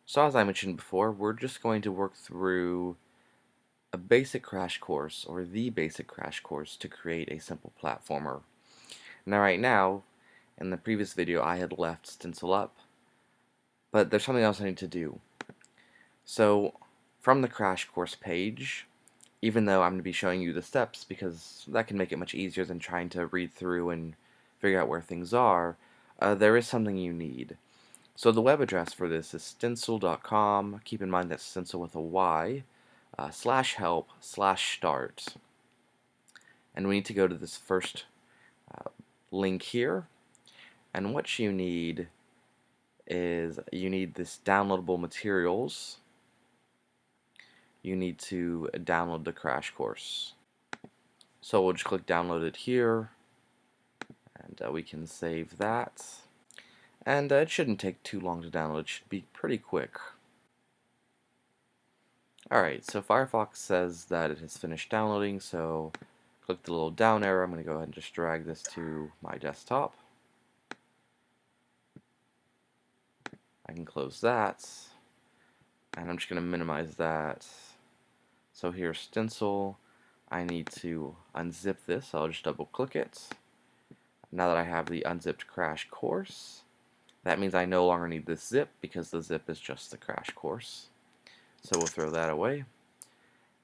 So as I mentioned before, we're just going to work through a basic crash course, or the basic crash course, to create a simple platformer. Now right now, in the previous video I had left Stencyl up, but there's something else I need to do. So from the crash course page, even though I'm going to be showing you the steps because that can make it much easier than trying to read through and figure out where things are, there is something you need. So the web address for this is stencyl.com. Keep in mind that's Stencyl with a Y, /help/start. And we need to go to this first link here. And what you need is you need this downloadable materials. You need to download the crash course. So we'll just click download it here, and we can save that. And it shouldn't take too long to download. It should be pretty quick. Alright, so Firefox says that it has finished downloading, so click the little down arrow. I'm going to go ahead and just drag this to my desktop. I can close that, and I'm just going to minimize that. So here's Stencyl. I need to unzip this, so I'll just double click it. Now that I have the unzipped crash course, that means I no longer need this zip because the zip is just the crash course. So we'll throw that away.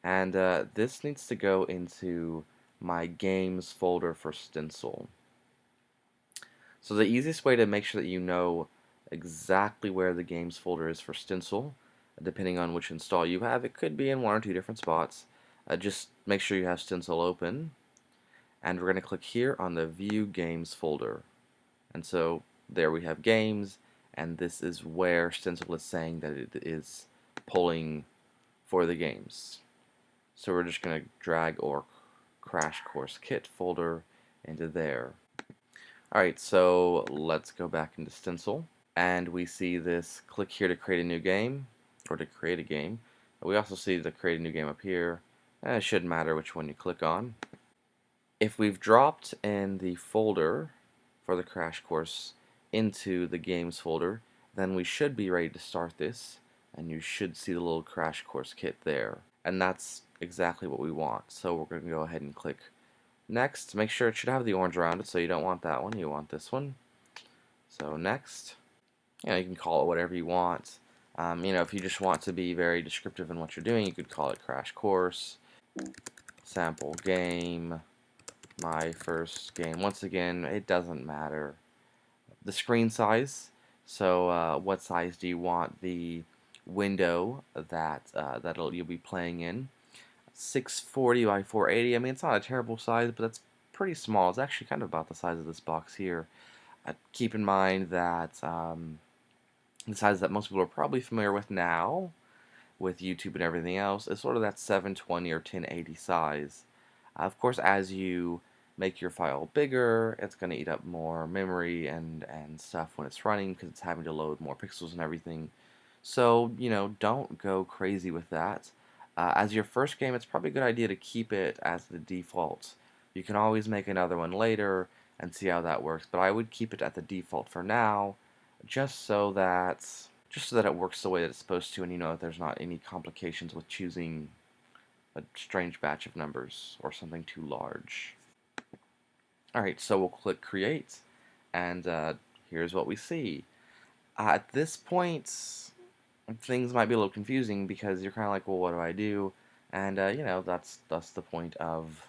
And this needs to go into my games folder for Stencyl. So the easiest way to make sure that you know exactly where the games folder is for Stencyl, depending on which install you have, it could be in one or two different spots. Just make sure you have Stencyl open, and we're going to click here on the View Games folder. And so there we have games, and this is where Stencyl is saying that it is pulling for the games. So we're just going to drag our Crash Course Kit folder into there. Alright, so let's go back into Stencyl, and we see this click here to create a new game, or to create a game. We also see the create a new game up here, and it shouldn't matter which one you click on. If we've dropped in the folder for the crash course into the games folder, then we should be ready to start this, and you should see the little crash course kit there. And that's exactly what we want. So we're going to go ahead and click next. Make sure it should have the orange around it, so you don't want that one, you want this one. So next. You can call it whatever you want. If you just want to be very descriptive in what you're doing, you could call it crash course, sample game, my first game. Once again, it doesn't matter. The screen size, so what size do you want the window that you'll be playing in? 640 by 480. I mean, it's not a terrible size, but that's pretty small. It's actually kind of about the size of this box here. Keep in mind that the size that most people are probably familiar with now, with YouTube and everything else, is sort of that 720 or 1080 size. Of course, as you make your file bigger, it's going to eat up more memory and stuff when it's running because it's having to load more pixels and everything. So, don't go crazy with that. As your first game, it's probably a good idea to keep it as the default. You can always make another one later and see how that works, but I would keep it at the default for now, just so that it works the way that it's supposed to, and that there's not any complications with choosing a strange batch of numbers or something too large. Alright, so we'll click create, and here's what we see. At this point, things might be a little confusing because you're kind of like, well, what do I do? And that's the point of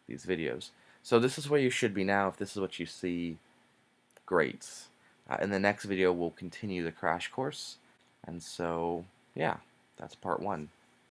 these videos. So this is where you should be now. If this is what you see, great. In the next video, we'll continue the crash course. And so, yeah, that's part 1.